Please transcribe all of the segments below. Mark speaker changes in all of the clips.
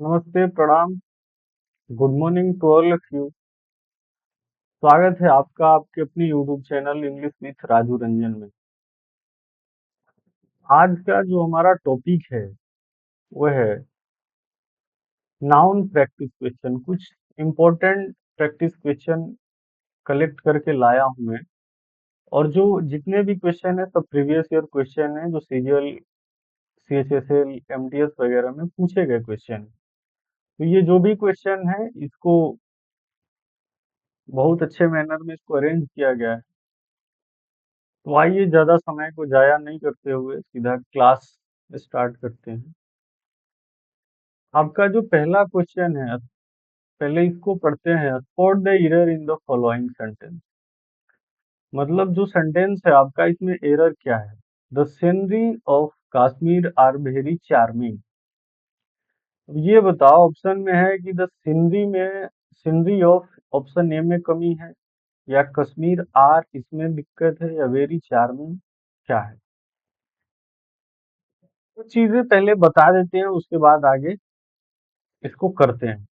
Speaker 1: नमस्ते, प्रणाम, good morning to all of you. स्वागत है आपका आपके अपनी YouTube channel English with Raju Ranjan में। आज का जो हमारा टॉपिक है वो है नाउन प्रैक्टिस क्वेश्चन। कुछ इम्पोर्टेंट प्रैक्टिस क्वेश्चन कलेक्ट करके लाया हूं मैं। और जो जितने भी क्वेश्चन है सब प्रीवियस ईयर क्वेश्चन है, जो सीजीएल, सीएचएसएल, एमटीएस वगैरह में पूछे गए क्वेश्चन। तो ये जो भी क्वेश्चन है इसको बहुत अच्छे मैनर में इसको अरेंज किया गया है। तो आइए ज्यादा समय को जाया नहीं करते हुए सीधा क्लास स्टार्ट करते हैं। आपका जो पहला क्वेश्चन है, पहले इसको पढ़ते हैं। Spot the error in the following sentence. मतलब जो सेंटेंस है आपका, इसमें एरर क्या है। The scenery of Kashmir are very charming. ये बताओ, ऑप्शन में है कि द सीनरी में, सीनरी ऑफ ऑप्शन ए में कमी है, या कश्मीर आर इसमें दिक्कत है, या वेरी चार्मिंग क्या है। कुछ चीजें पहले बता देते हैं, उसके बाद आगे इसको करते हैं।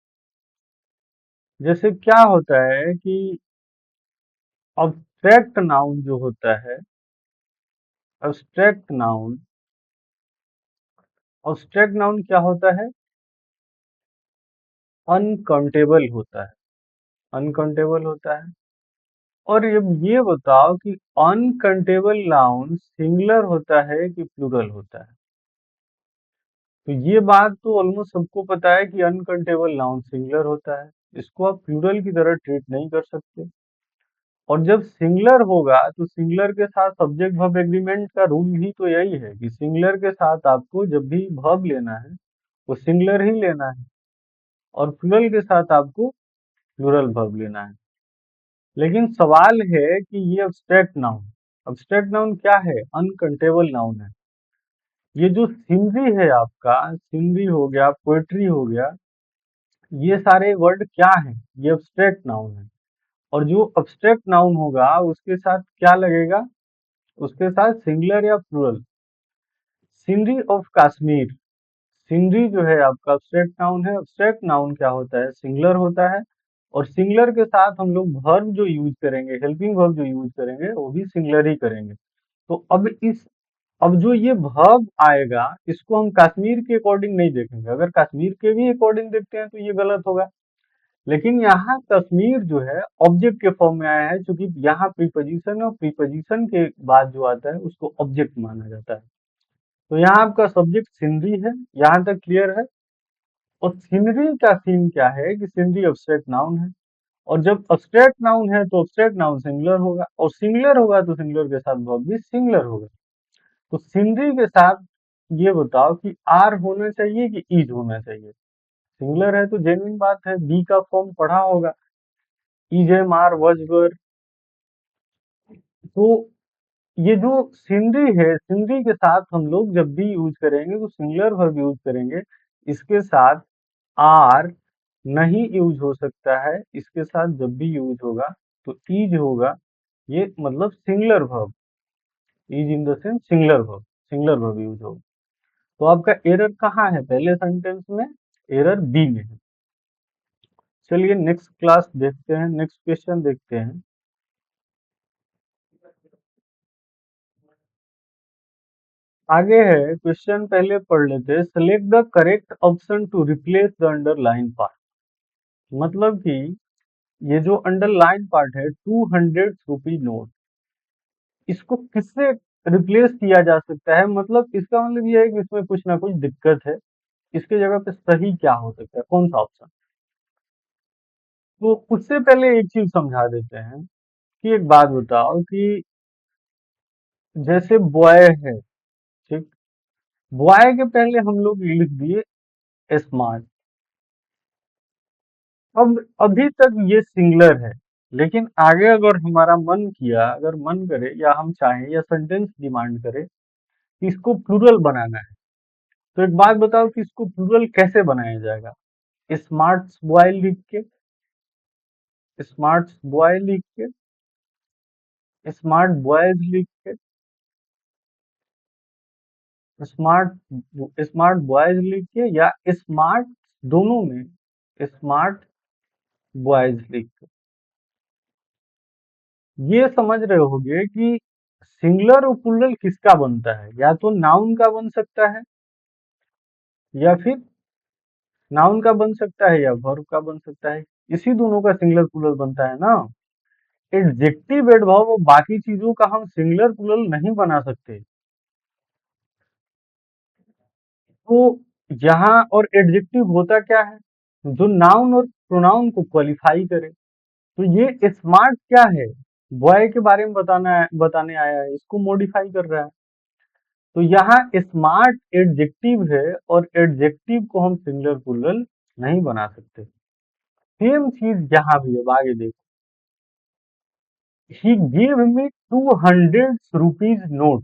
Speaker 1: जैसे क्या होता है कि अब्स्ट्रैक्ट नाउन जो होता है, अब्स्ट्रैक्ट नाउन, अब्स्ट्रैक्ट नाउन क्या होता है, अनकाउंटेबल होता है, अनकाउंटेबल होता है। और ये बताओ कि अनकाउंटेबल नाउन सिंगुलर होता है कि प्लूरल होता है। तो ये बात तो ऑलमोस्ट सबको पता है कि अनकाउंटेबल नाउन सिंगुलर होता है, इसको आप प्लूरल की तरह ट्रीट नहीं कर सकते। और जब सिंगुलर होगा तो सिंगुलर के साथ सब्जेक्ट वर्ब एग्रीमेंट का रूल ही तो यही है कि सिंगुलर के साथ आपको जब भी वर्ब लेना है वो सिंगुलर ही लेना है, और प्लूरल के साथ आपको प्लूरल वर्ब लेना है। लेकिन सवाल है कि ये अब्स्ट्रैक्ट नाउन, अब्स्ट्रैक्ट नाउन क्या है, अनकंटेबल नाउन है। ये जो सिनरी है आपका, सिनरी हो गया, पोएट्री हो गया, ये सारे वर्ड क्या है, ये अब्स्ट्रैक्ट नाउन है। और जो अब्स्ट्रैक्ट नाउन होगा उसके साथ क्या लगेगा, उसके साथ सिंगुलर या plural. Scenery of Kashmir, scenery जो है आपका अब्स्ट्रैक्ट नाउन है। अब्स्ट्रैक्ट नाउन क्या होता है, सिंगुलर होता है। और सिंगुलर के साथ हम लोग वर्ब जो यूज करेंगे, हेल्पिंग वर्ब जो यूज करेंगे, वो भी सिंगुलर ही करेंगे। तो अब जो ये वर्ब आएगा इसको हम कश्मीर के अकॉर्डिंग नहीं देखेंगे। अगर कश्मीर के भी अकॉर्डिंग देखते हैं तो ये गलत होगा। लेकिन यहाँ कश्मीर जो है ऑब्जेक्ट के फॉर्म में आया है, क्योंकि यहाँ प्रीपोजिशन है और प्रीपोजिशन के बाद जो आता है उसको ऑब्जेक्ट माना जाता है। तो यहाँ आपका सब्जेक्ट सिनरी है, यहाँ तक क्लियर है। और सिनरी का सीन क्या है कि सिनरी अब्स्ट्रैक्ट नाउन है, और जब अब्स्ट्रैक्ट नाउन है तो अब्स्ट्रैक्ट नाउन सिंगुलर होगा, और सिंगुलर होगा तो सिंगुलर के साथ वर्ब भी सिंगुलर होगा। तो सिनरी के साथ ये बताओ कि आर होना चाहिए कि इज होना चाहिए। सिंगुलर है तो जेन्युइन बात है, बी का फॉर्म पढ़ा होगा, इज एम आर वज वर। तो ये जो सिनरी है, सिनरी के साथ हम लोग जब भी यूज करेंगे तो सिंगुलर वर्ब यूज करेंगे। इसके साथ आर नहीं यूज हो सकता है, इसके साथ जब भी यूज होगा तो इज होगा। ये मतलब singular verb, is in the sense singular verb, singular verb use होगा। तो आपका एरर कहाँ है, पहले सेंटेंस में, एरर बी में है। चलिए नेक्स्ट क्लास देखते हैं, नेक्स्ट क्वेश्चन देखते हैं। आगे है क्वेश्चन, पहले पढ़ लेते हैं। Select the correct option to replace the underline part. मतलब कि ये जो अंडरलाइन पार्ट है, 200 रुपी नोट, इसको किससे रिप्लेस किया जा सकता है। मतलब इसका मतलब ये है कि इसमें कुछ ना कुछ दिक्कत है, इसके जगह पे सही क्या हो सकता है, कौन सा ऑप्शन। तो उससे पहले एक चीज समझा देते हैं कि एक बात बताओ कि जैसे बॉय है, ठीक, बॉय के पहले हम लोग लिख दिए स्मार्ट। अब अभी तक ये सिंगुलर है, लेकिन आगे अगर हमारा मन किया, अगर मन करे या हम चाहें या सेंटेंस डिमांड करे कि इसको प्लूरल बनाना है, तो एक बात बताओ कि इसको प्लूरल कैसे बनाया जाएगा। स्मार्ट बॉय लिख के, स्मार्ट बॉय लिख के, स्मार्ट बॉयज लिख के, स्मार्ट स्मार्ट बॉयज लिख के, या स्मार्ट दोनों में स्मार्ट बॉयज लिखते। ये समझ रहे होगे कि सिंगुलर और प्लूरल किसका बनता है, या तो नाउन का बन सकता है, या फिर नाउन का बन सकता है, या वर्ब का बन सकता है। इसी दोनों का सिंगुलर प्लूरल बनता है ना। एडजेक्टिव एडवर्ब और बाकी चीजों का हम सिंगुलर प्लूरल नहीं बना सकते। तो यहाँ और एडजेक्टिव होता क्या है, जो नाउन और प्रोनाउन को क्वालिफाई करे। तो ये स्मार्ट क्या है, बॉय के बारे में बताने आया है, इसको मॉडिफाई कर रहा है। तो यहाँ स्मार्ट एडजेक्टिव है, और एडजेक्टिव को हम सिंगुलर प्लूरल नहीं बना सकते। सेम चीज यहाँ भी है, अब आगे देखो। ही गिव मी 200 रुपीज नोट।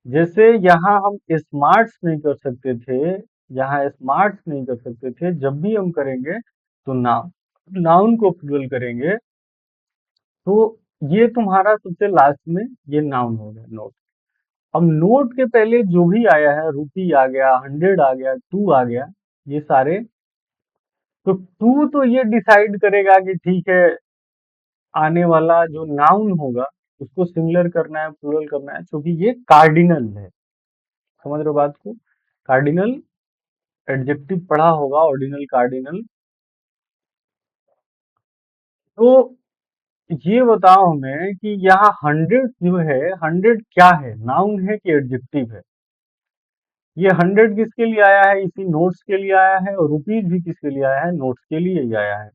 Speaker 1: जैसे यहाँ हम स्मार्ट्स नहीं कर सकते थे, यहाँ स्मार्ट्स नहीं कर सकते थे, जब भी हम करेंगे तो नाउन को प्लूरल करेंगे। तो ये तुम्हारा सबसे लास्ट में ये नाउन हो गया, नोट। अब नोट के पहले जो भी आया है, रुपी आ गया, 100 आ गया, 2 आ गया, ये सारे, तो 2 तो ये डिसाइड करेगा कि ठीक है, आने वाला जो नाउन होगा उसको सिंगुलर करना है, प्लूरल करना है, क्योंकि ये कार्डिनल है। समझ रहे हो बात को? कार्डिनल एडजेक्टिव पढ़ा होगा, ऑर्डिनल कार्डिनल। तो ये बताओ हमें कि यहाँ 100 जो है, 100 क्या है, नाउन है कि एडजेक्टिव है? ये 100 किसके लिए आया है, इसी नोट्स के लिए आया है, और रुपीज भी किसके लिए आया है, नोट्स के लिए ही आया है।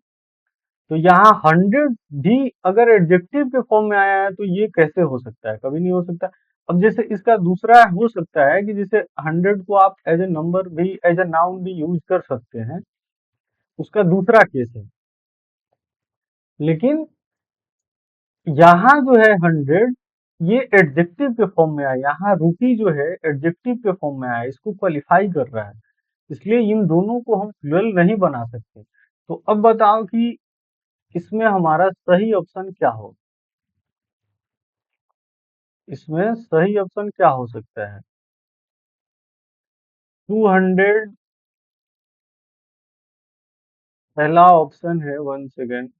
Speaker 1: तो यहाँ 100 भी अगर एडजेक्टिव के फॉर्म में आया है, तो ये कैसे हो सकता है, कभी नहीं हो सकता। अब जैसे इसका दूसरा हो सकता है कि जैसे 100 को आप एज ए नंबर भी, एज ए नाउन भी यूज कर सकते हैं, उसका दूसरा केस है। लेकिन यहाँ जो है 100, ये एडजेक्टिव के फॉर्म में आया, यहाँ रुपी जो है एडजेक्टिव के फॉर्म में आया, इसको क्वालिफाई कर रहा है, इसलिए इन दोनों को हम प्लूरल नहीं बना सकते। तो अब बताओ कि इसमें हमारा सही ऑप्शन क्या हो, इसमें सही ऑप्शन क्या हो सकता है? 200 पहला ऑप्शन है, 1 सेकेंड।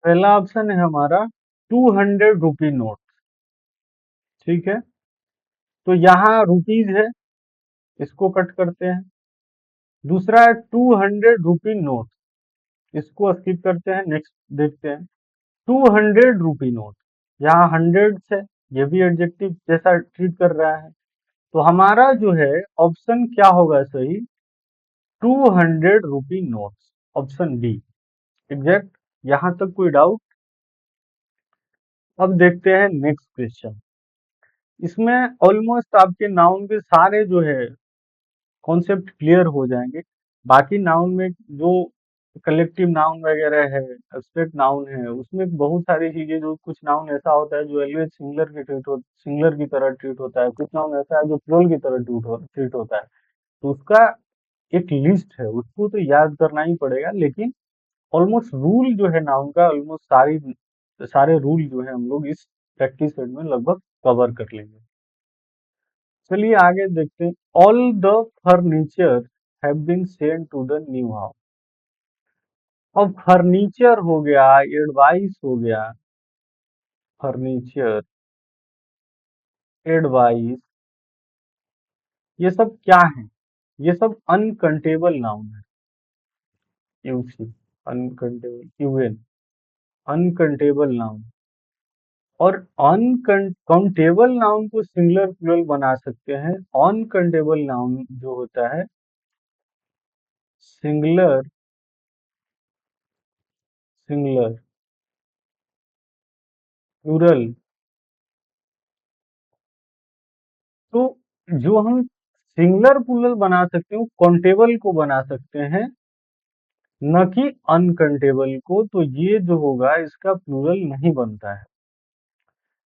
Speaker 1: पहला ऑप्शन है हमारा 200 रुपी नोट, ठीक है। तो यहाँ रुपीज है, इसको कट करते हैं। दूसरा है 200 रुपी नोट, इसको स्किप करते हैं, नेक्स्ट देखते हैं। 200 रुपी नोट, यहाँ 100 है, ये भी एडजेक्टिव जैसा ट्रीट कर रहा है। तो हमारा जो है ऑप्शन क्या होगा सही, 200 रुपी नोट्स, ऑप्शन डी एग्जैक्ट। यहाँ तक कोई डाउट? अब देखते हैं नेक्स्ट क्वेश्चन। इसमें ऑलमोस्ट आपके नाउन के सारे जो है कॉन्सेप्ट क्लियर हो जाएंगे। बाकी नाउन में जो कलेक्टिव नाउन वगैरह है, एब्स्ट्रैक्ट नाउन है, उसमें बहुत सारी चीजें, जो कुछ नाउन ऐसा होता है जो ऑलवेज सिंगुलर की तरह ट्रीट होता है, कुछ नाउन ऐसा है जो प्लूरल की तरह ट्रीट होता है। तो उसका एक लिस्ट है, उसको तो याद करना ही पड़ेगा। लेकिन ऑलमोस्ट रूल जो है नाउन का, ऑलमोस्ट सारे रूल जो है हम लोग इस प्रैक्टिस सेट में लगभग कवर कर लेंगे। चलिए आगे देखते हैं। All the furniture have been sent to the new house. अब फर्नीचर हो गया, एडवाइस हो गया, फर्नीचर, एडवाइस, ये सब क्या है? ये सब अनकंटेबल नाउन है। UC, uncountable, UN, uncountable noun. और अनकाउंटेबल नाउन को सिंगुलर प्लूरल बना सकते हैं। अनकाउंटेबल नाउन जो होता है सिंगुलर, सिंगुलर प्लूरल, तो जो हम सिंगुलर प्लूरल बना सकते हैं, काउंटेबल को बना सकते हैं, न कि अनकाउंटेबल को। तो ये जो होगा इसका प्लूरल नहीं बनता है।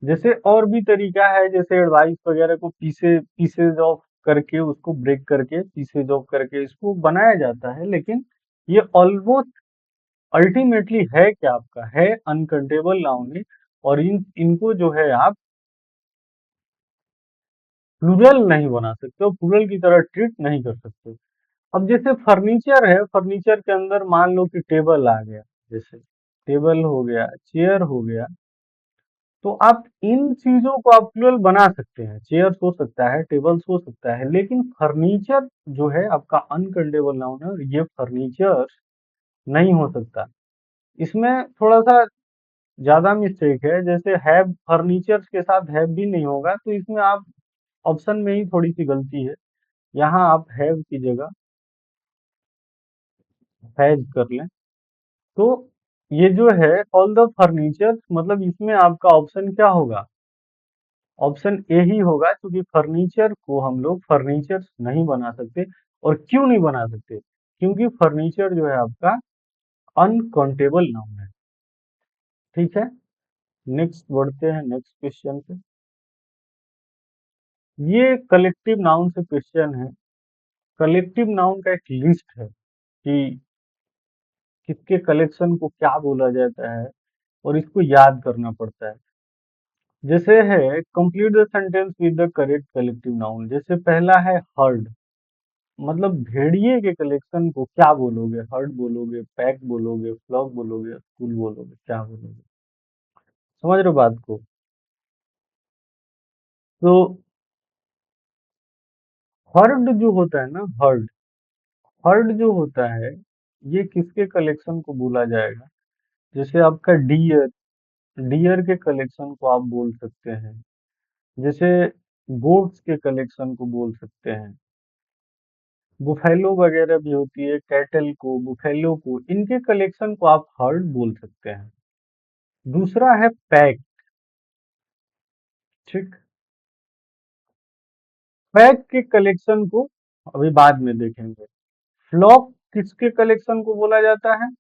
Speaker 1: जैसे और भी तरीका है, जैसे एडवाइस वगैरह को पीसेज ऑफ करके, उसको ब्रेक करके, पीसेज ऑफ करके इसको बनाया जाता है। लेकिन ये ऑलमोस्ट अल्टीमेटली है क्या, आपका है अनकाउंटेबल नाउन है। और इनको जो है आप प्लूरल नहीं बना सकते और प्लूरल की तरह ट्रीट नहीं कर सकते। अब जैसे फर्नीचर है, फर्नीचर के अंदर मान लो कि टेबल आ गया, जैसे टेबल हो गया, चेयर हो गया, तो आप इन चीजों को आप प्लूरल बना सकते हैं। चेयर्स हो सकता है, टेबल्स हो सकता है, लेकिन फर्नीचर जो है आपका अनकंटेबल नाउन है, और ये फर्नीचर नहीं हो सकता। इसमें थोड़ा सा ज्यादा मिस्टेक है, जैसे हैव फर्नीचर के साथ हैव भी नहीं होगा, तो इसमें आप ऑप्शन में ही थोड़ी सी गलती है। यहाँ आप हैव की जगह हैज कर लें। तो ये जो है ऑल द फर्नीचर, मतलब इसमें आपका ऑप्शन क्या होगा? ऑप्शन ए ही होगा, क्योंकि फर्नीचर को हम लोग फर्नीचर नहीं बना सकते। और क्यों नहीं बना सकते? क्योंकि फर्नीचर जो है आपका अनकाउंटेबल नाउन है। ठीक है, नेक्स्ट बढ़ते हैं नेक्स्ट क्वेश्चन पे। ये कलेक्टिव नाउन से क्वेश्चन है। कलेक्टिव नाउन का एक लिस्ट है कि किसके कलेक्शन को क्या बोला जाता है, और इसको याद करना पड़ता है। जैसे है, complete the sentence with the correct collective noun. जैसे पहला है हर्ड, मतलब भेड़िए के कलेक्शन को क्या बोलोगे? हर्ड बोलोगे, पैक बोलोगे, फ्लॉक बोलोगे, स्कूल बोलोगे, क्या बोलोगे? समझ रहे हो बात को? तो हर्ड जो होता है ना, हर्ड, हर्ड जो होता है, ये किसके कलेक्शन को बोला जाएगा? जैसे आपका डियर, डियर के कलेक्शन को आप बोल सकते हैं। जैसे गोट्स के कलेक्शन को बोल सकते हैं। बुफेलो वगैरह भी होती है, कैटल को, बुफेलो को, इनके कलेक्शन को आप हर्ड बोल सकते हैं। दूसरा है पैक। ठीक, पैक के कलेक्शन को अभी बाद में देखेंगे। फ्लॉक किसके कलेक्शन को बोला जाता है?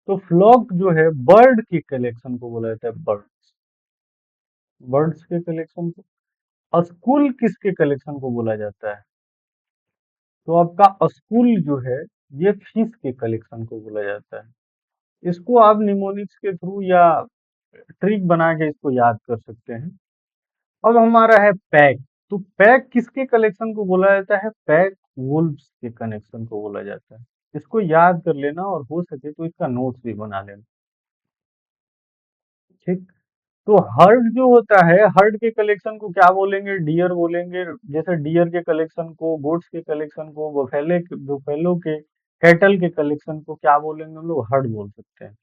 Speaker 1: तो फ्लॉक जो है बर्ड के कलेक्शन को बोला जाता है, बर्ड्स, बर्ड्स के कलेक्शन को। स्कूल किसके कलेक्शन को बोला जाता है? तो आपका स्कूल जो है, ये फिश के कलेक्शन को बोला जाता है। इसको आप निमोनिक्स के थ्रू या ट्रिक बना के इसको याद कर सकते हैं। अब हमारा है पैक। तो पैक किसके कलेक्शन को बोला जाता है? पैक वुल्व्स के कनेक्शन को बोला जाता है। इसको याद कर लेना, और हो सके तो इसका नोट्स भी बना लेना। ठीक, तो हर्ड जो होता है, हर्ड के कलेक्शन को क्या बोलेंगे? डियर बोलेंगे। जैसे डियर के कलेक्शन को, गोट्स के कलेक्शन को, बुफेलो के, कैटल के कलेक्शन को क्या बोलेंगे? हम लोग हर्ड बोल सकते हैं।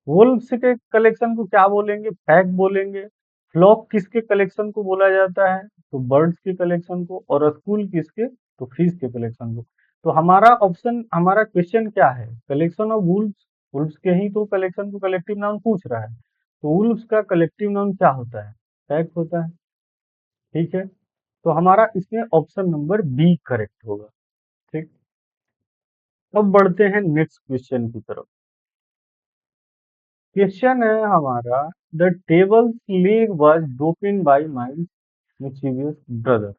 Speaker 1: वुल्व्स के कलेक्शन को क्या बोलेंगे? पैक बोलेंगे। फ्लॉक किसके कलेक्शन को बोला जाता है? तो बर्ड्स के कलेक्शन को। और स्कूल किसके? तो फिश के कलेक्शन को। तो हमारा ऑप्शन, हमारा क्वेश्चन क्या है? कलेक्शन ऑफ वुल्व्स, वुल्व्स के ही तो कलेक्शन को कलेक्टिव नाउन पूछ रहा है। तो वुल्व्स का कलेक्टिव नाउन क्या होता है? पैक होता है। ठीक है, तो हमारा इसमें ऑप्शन नंबर बी करेक्ट होगा। ठीक, अब बढ़ते हैं नेक्स्ट क्वेश्चन की तरफ। क्वेश्चन है हमारा, the table leg was broken by my mischievous brother.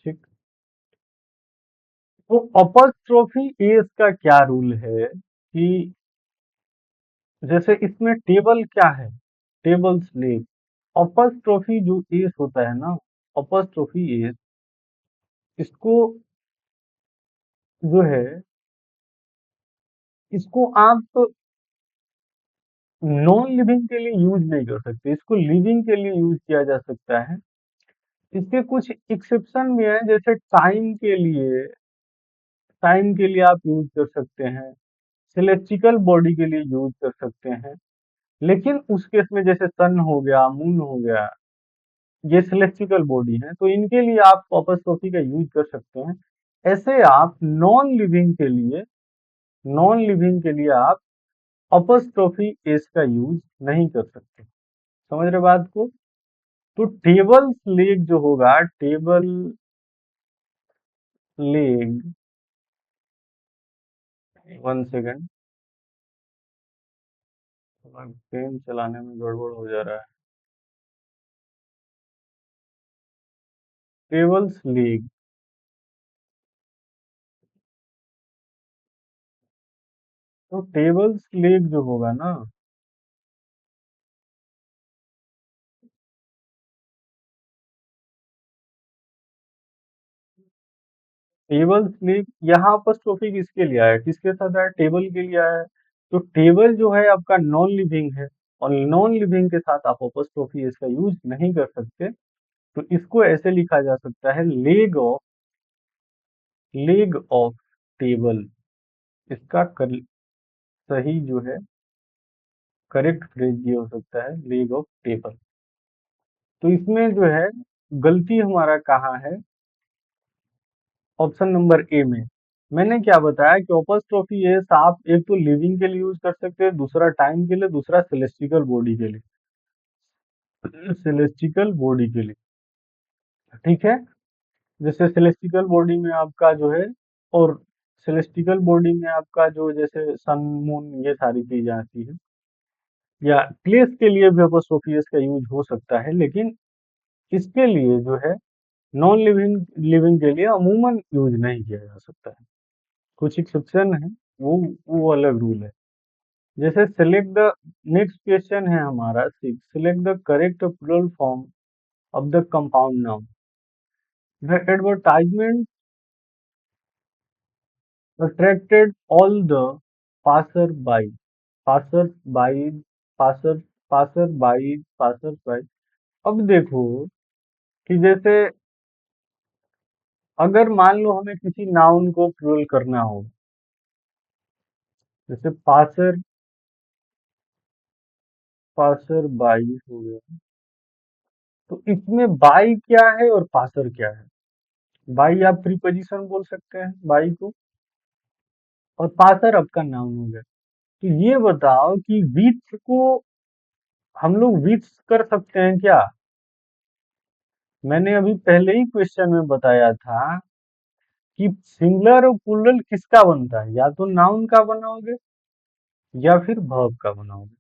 Speaker 1: ठीक, तो अपॉस्ट्रोफी एस का क्या रूल है कि जैसे इसमें टेबल क्या है? Table leg. अपॉस्ट्रोफी जो एस होता है ना, अपॉस्ट्रोफी एस, इसको जो है, इसको आप नॉन लिविंग के लिए यूज नहीं कर सकते, इसको लिविंग के लिए यूज किया जा सकता है। इसके कुछ एक्सेप्शन भी हैं, जैसे टाइम के लिए आप यूज कर सकते हैं, सेलेस्टिकल बॉडी के लिए यूज कर सकते हैं। लेकिन उस केस में जैसे सन हो गया, मून हो गया, ये सेलेस्टिकल बॉडी है, तो इनके लिए आप अपॉस्ट्रोफी का यूज कर सकते हैं। ऐसे आप नॉन लिविंग के लिए आप अपॉस्ट्रोफी एस का यूज नहीं कर सकते। समझ रहे बात को? तो टेबल लेग जो होगा, टेबल लेग, 1 सेकेंड, पेन चलाने में गड़बड़ हो जा रहा है। टेबल्स लीग, तो टेबल्स लीग जो होगा ना, टेबल स्लिप यहाँ अपॉस्ट्रोफी किसके लिए आया, किसके साथ आया, टेबल के लिए आया है। तो टेबल जो है आपका नॉन लिविंग है, और नॉन लिविंग के साथ आप अपॉस्ट्रोफी इसका यूज नहीं कर सकते। तो इसको ऐसे लिखा जा सकता है, लेग ऑफ टेबल। इसका सही जो है करेक्ट फ्रेज ये हो सकता है, लेग ऑफ टेबल। तो इसमें जो है गलती हमारा कहाँ है, ऑप्शन नंबर ए में। मैंने क्या बताया कि अपॉस्ट्रोफी एस आप एक तो लिविंग के लिए यूज कर सकते हैं, दूसरा टाइम के लिए, दूसरा सेलेस्टिकल बॉडी के लिए, सेलेस्टिकल बॉडी के लिए। ठीक है, जैसे सेलेस्टिकल बॉडी में आपका जो है, और सेलेस्टिकल बॉडी में आपका जो जैसे सन मून ये सारी चीजें आती है, या प्लेस के लिए भी अपॉस्ट्रोफी एस का यूज हो सकता है, लेकिन इसके लिए जो है नॉन लिविंग लिविंग के लिए अमूमन यूज नहीं किया जा सकता है। कुछ एक्सेप्शन है, वो अलग रूल है। जैसे सिलेक्ट द, नेक्स्ट क्वेश्चन है हमारा 6, select the correct plural form of the compound noun. The advertisement attracted all the passer by, passer by, passer passer by। अब देखो कि जैसे अगर मान लो हमें किसी नाउन को प्लूरल करना हो, जैसे पासर, पासर बाई हो गया, तो इसमें बाई क्या है और पासर क्या है। बाई आप प्रीपोजिशन बोल सकते हैं बाई को, और पासर आपका नाउन हो गया। तो ये बताओ कि विच को हम लोग विच कर सकते हैं क्या। मैंने अभी पहले ही क्वेश्चन में बताया था कि सिंगुलर और प्लूरल किसका बनता है, या तो नाउन का बनाओगे या फिर वर्ब का बनाओगे।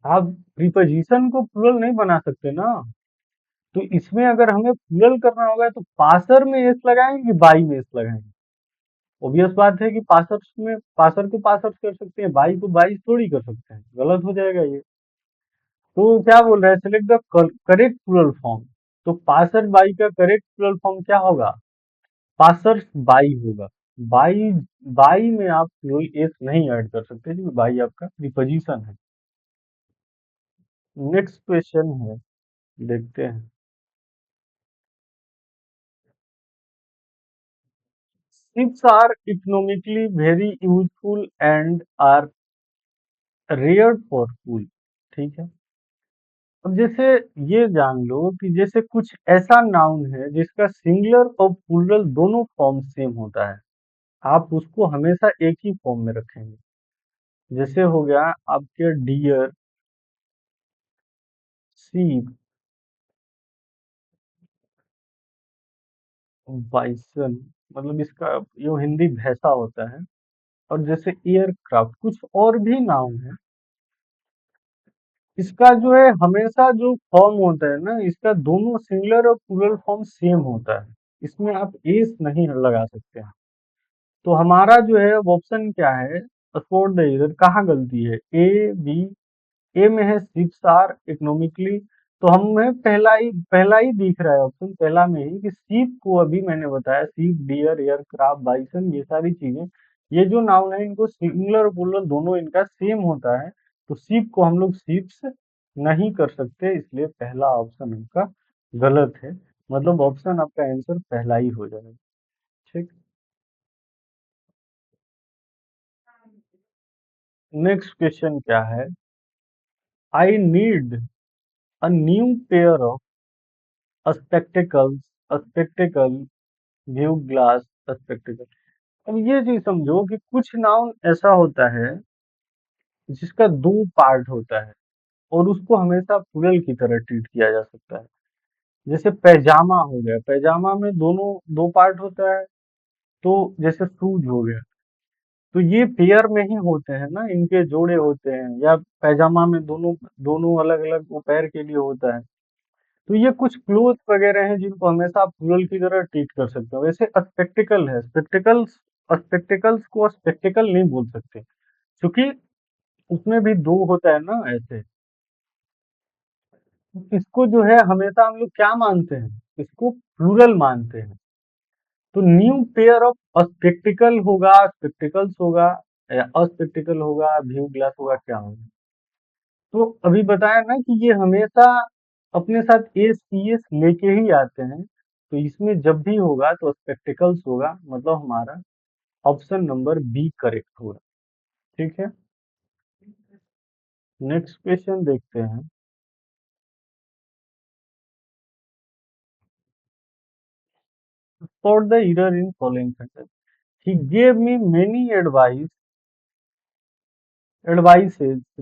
Speaker 1: आप प्रीपोजिशन को प्लूरल नहीं बना सकते ना। तो इसमें अगर हमें प्लूरल करना होगा तो पासर में एस लगाएंगे कि बाई में एस लगाएंगे। ऑब्वियस बात है कि पासर में पासर को पासर कर सकते हैं, बाई को बाई थोड़ी कर सकते हैं, गलत हो जाएगा ये। तो क्या बोल रहा है, select the correct plural form. तो पासर बाई का करेक्ट प्लूरल फॉर्म क्या होगा, पासर बाई होगा। बाई, बाई में आप प्लूरल एस नहीं ऐड कर सकते क्योंकि बाई आपका प्रीपोजिशन है। नेक्स्ट क्वेश्चन है, देखते हैं। Ships are economically very useful and are reared for wool। ठीक है, अब जैसे ये जान लो कि जैसे कुछ ऐसा नाउन है जिसका सिंगुलर और प्लूरल दोनों फॉर्म सेम होता है, आप उसको हमेशा एक ही फॉर्म में रखेंगे। जैसे हो गया आपके डियर, शीप, बाइसन, मतलब इसका यो हिंदी भैंसा होता है। और जैसे एयरक्राफ्ट, कुछ और भी नाउन है, इसका जो है हमेशा जो फॉर्म होता है ना, इसका दोनों सिंगुलर और प्लूरल फॉर्म सेम होता है। इसमें आप एस नहीं लगा सकते हैं। तो हमारा जो है ऑप्शन क्या है, स्पॉट द इधर कहाँ गलती है, ए बी। ए में है शिप्स आर इकोनॉमिकली, तो हमें पहला ही दिख रहा है ऑप्शन पहला में ही कि सीप को अभी मैंने बताया, सीप, डियर, एयरक्राफ्ट, बाइसन, ये सारी चीजें, ये जो नाउन है इनको सिंगुलर और प्लूरल दोनों इनका सेम होता है। तो सीप को हम लोग शिप्स नहीं कर सकते, इसलिए पहला ऑप्शन आपका गलत है। मतलब ऑप्शन आपका आंसर पहला ही हो जाएगा। ठीक, नेक्स्ट क्वेश्चन क्या है, I need a new pair of spectacles, spectacled, view glass, spectacled. अब ये चीज समझो कि कुछ नाउन ऐसा होता है जिसका दो पार्ट होता है, और उसको हमेशा प्लूरल की तरह ट्रीट किया जा सकता है। जैसे पैजामा हो गया, पैजामा में दोनों दो पार्ट होता है। तो जैसे शूज हो गया, तो ये पेयर में ही होते हैं ना, इनके जोड़े होते हैं, या पैजामा में दोनों दोनों अलग अलग वो पैर के लिए होता है। तो ये कुछ क्लोथ वगैरह हैं जिनको हमेशा आप प्लूरल की तरह ट्रीट कर सकते हो। वैसे स्पेक्टिकल है, स्पेक्टिकल्स, स्पेक्टिकल्स को स्पेक्टिकल नहीं बोल सकते क्योंकि उसमें भी दो होता है ना ऐसे। इसको जो है हमेशा हम लोग क्या मानते हैं, इसको प्लूरल मानते हैं। तो न्यू पेयर ऑफ स्पेक्टिकल होगा, स्पेक्टिकल्स होगा, या अस्पेक्टिकल होगा, व्यू ग्लास होगा, क्या होगा? तो अभी बताया ना कि ये हमेशा अपने साथ एस ई एस लेके ही आते हैं, तो इसमें जब भी होगा तो स्पेक्टिकल्स होगा, मतलब हमारा ऑप्शन नंबर बी करेक्ट होगा। ठीक है, नेक्स्ट क्वेश्चन देखते हैं। For the error in following sentence, he gave me many advices